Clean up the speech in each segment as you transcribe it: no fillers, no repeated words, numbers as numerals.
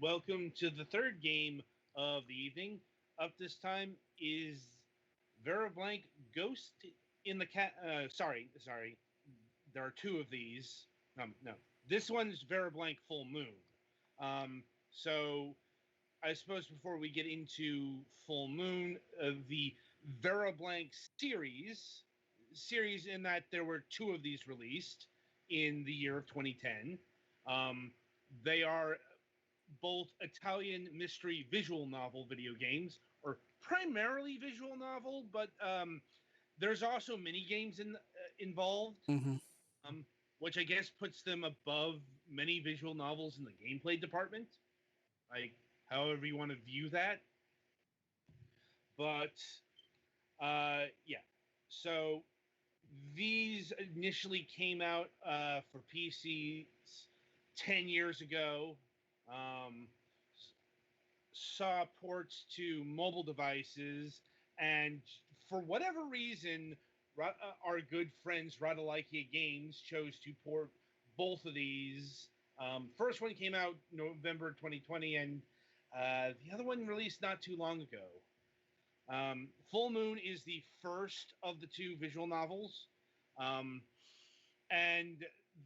welcome to the third game of the evening. Up this time is Vera Blanc Ghost in the Cat. Sorry. There are two of these. No. This one's Vera Blanc Full Moon. So I suppose before we get into Full Moon, the Vera Blanc series in that there were two of these released in the year of 2010. Um, they are both Italian mystery visual novel video games, or primarily visual novel, but there's also mini games involved, Hmm. um, which I guess puts them above many visual novels in the gameplay department. Like, however you want to view that. But yeah, so these initially came out for PCs 10 years ago. Um, saw ports to mobile devices, and for whatever reason, our good friends Radalaikia Games chose to port both of these. First one came out November 2020, and the other one released not too long ago. Full Moon is the first of the two visual novels, um, and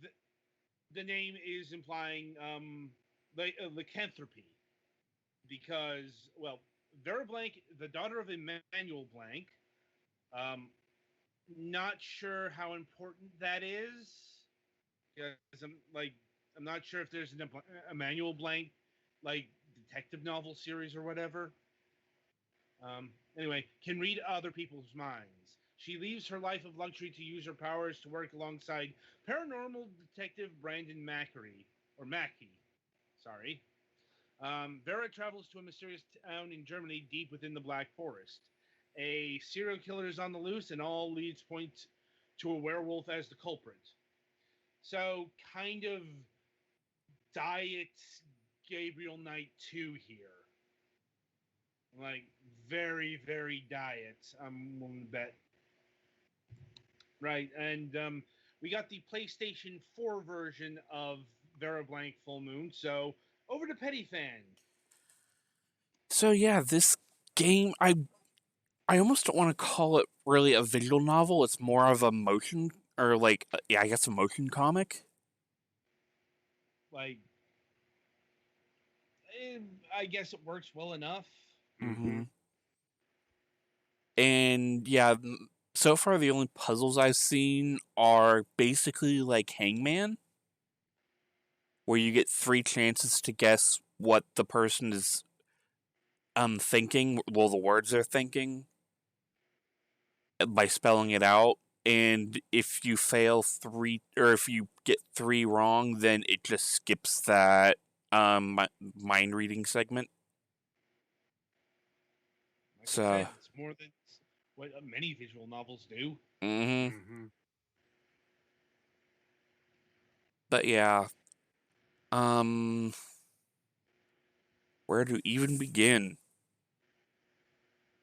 the, the name is implying lycanthropy because, well, Vera Blanc, the daughter of Emmanuel Blanc, um, not sure how important that is because I'm not sure if there's an Emmanuel Blanc like detective novel series or whatever. Anyway, can read other people's minds. She leaves her life of luxury to use her powers to work alongside paranormal detective Brandon Mackey. Sorry. Vera travels to a mysterious town in Germany deep within the Black Forest. A serial killer is on the loose, and all leads point to a werewolf as the culprit. So, kind of diet Gabriel Knight 2 here. Like, very, very diet, I'm willing to bet. Right, and we got the PlayStation 4 version of Vera Blanc Full Moon, so over to Petty Fan. So yeah, this game, I almost don't want to call it really a visual novel. It's more of a motion, or like, yeah, I guess a motion comic. Like, eh, I guess it works well enough. Mm-hmm. Mm-hmm. And yeah, so far the only puzzles I've seen are basically like Hangman, where you get three chances to guess what the person is thinking, well, the words they're thinking, by spelling it out. And if you fail three, or if you get three wrong, then it just skips that mind reading segment. Like I So, said, it's more than what many visual novels do. mm-hmm. Mm-hmm. But yeah, um, where to even begin?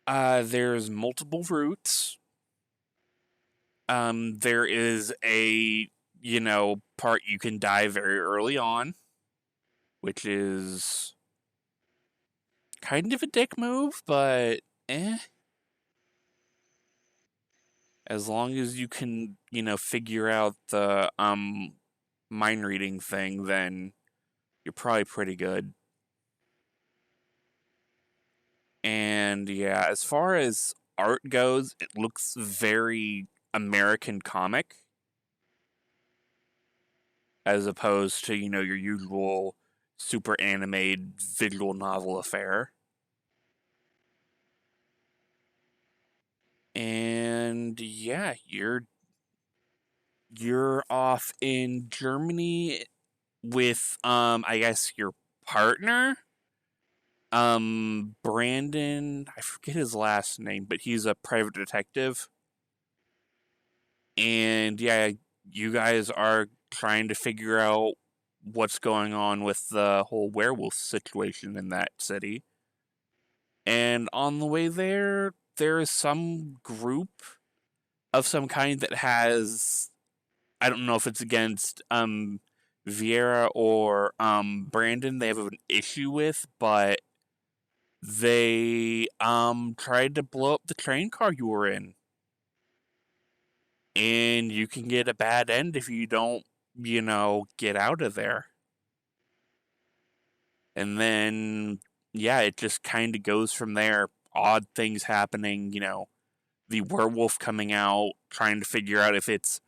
There's multiple routes. There is a, part you can die very early on, which is kind of a dick move, but eh. As long as you can, figure out the mind reading thing, then you're probably pretty good. And yeah, as far as art goes, it looks very American comic as opposed to, your usual super animated visual novel affair. And yeah, you're off in Germany with I guess your partner, Brandon. I forget his last name, but he's a private detective. And yeah, you guys are trying to figure out what's going on with the whole werewolf situation in that city. And on the way there, there is some group of some kind that has, I don't know if it's against Vera or Brandon they have an issue with, but they tried to blow up the train car you were in. And you can get a bad end if you don't, get out of there. And then yeah, it just kind of goes from there. Odd things happening, the werewolf coming out, trying to figure out if it's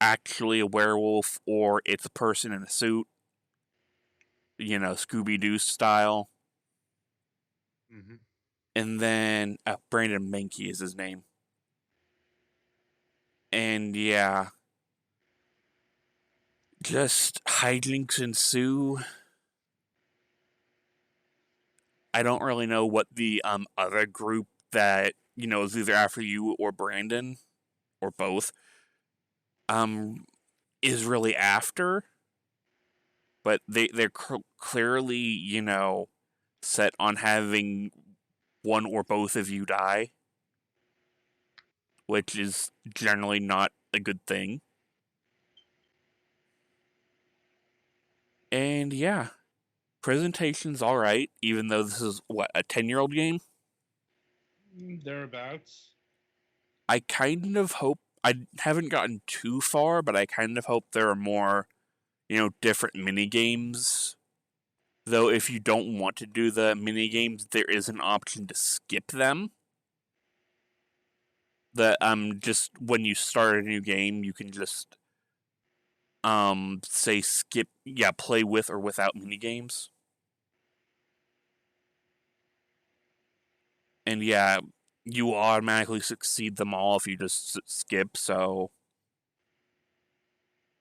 actually a werewolf or it's a person in a suit, Scooby Doo style. Mm-hmm. And then Brandon Menke is his name. And yeah, just hijinks ensue. I don't really know what the other group that is either after you or Brandon or both um is really after, but they're clearly set on having one or both of you die, which is generally not a good thing. And yeah, presentation's all right, even though this is what a 10-year-old game. Thereabouts. I kind of hope I haven't gotten too far, but I kind of hope there are more, different mini games. Though if you don't want to do the mini games, there is an option to skip them. That just when you start a new game, you can just say skip, play with or without mini games. And yeah, you automatically succeed them all if you just skip, so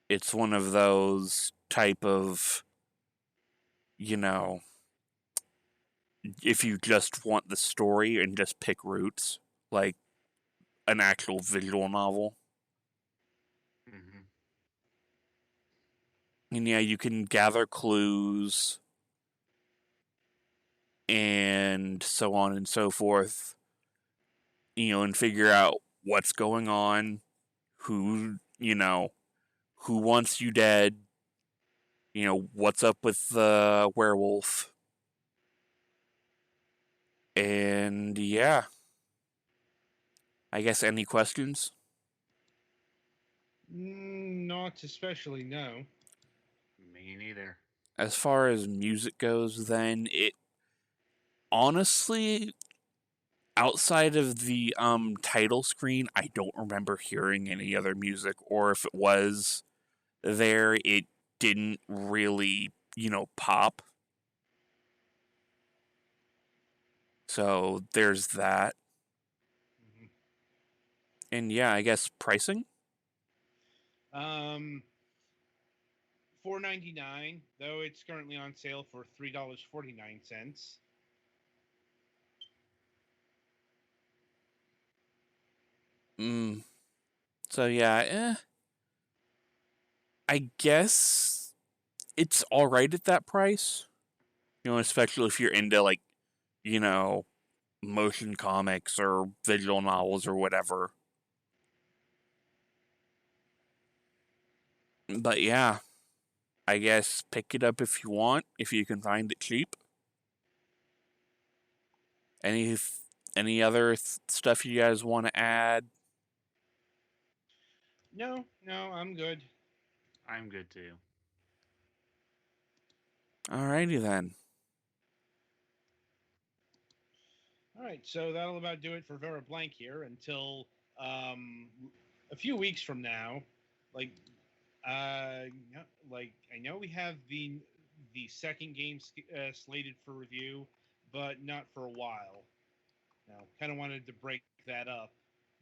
it's one of those type of, you know, if you just want the story and just pick routes, like an actual visual novel. Mm-hmm. And yeah, you can gather clues and so on and so forth, and figure out what's going on, who, who wants you dead, what's up with the werewolf. And yeah, I guess any questions? Not especially, no. Me neither. As far as music goes, then it honestly, outside of the title screen, I don't remember hearing any other music, or if it was there, it didn't really, pop. So there's that. Mm-hmm. And yeah, I guess pricing. Um, $4.99, though it's currently on sale for $3.49. Mm. So yeah, I guess it's all right at that price. Especially if you're into like, you know, motion comics or visual novels or whatever. But yeah, I guess pick it up if you want, if you can find it cheap. Any any other stuff you guys want to add? No, I'm good. I'm good too. Alrighty then. All right, so that'll about do it for Vera Blanc here until um, a few weeks from now. Like, no, like I know we have the second game slated for review, but not for a while. Now, kind of wanted to break that up,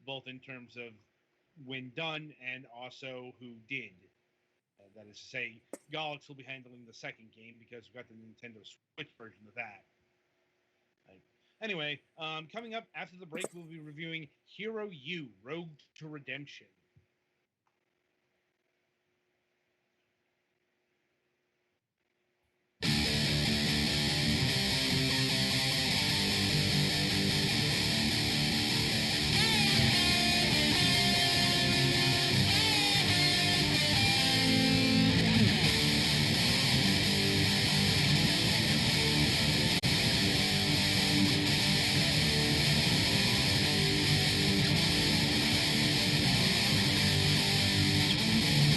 both in terms of when done and also who did. That is to say, Galax will be handling the second game because we've got the Nintendo Switch version of that. Like, anyway, coming up after the break, we'll be reviewing Hero U Road to Redemption.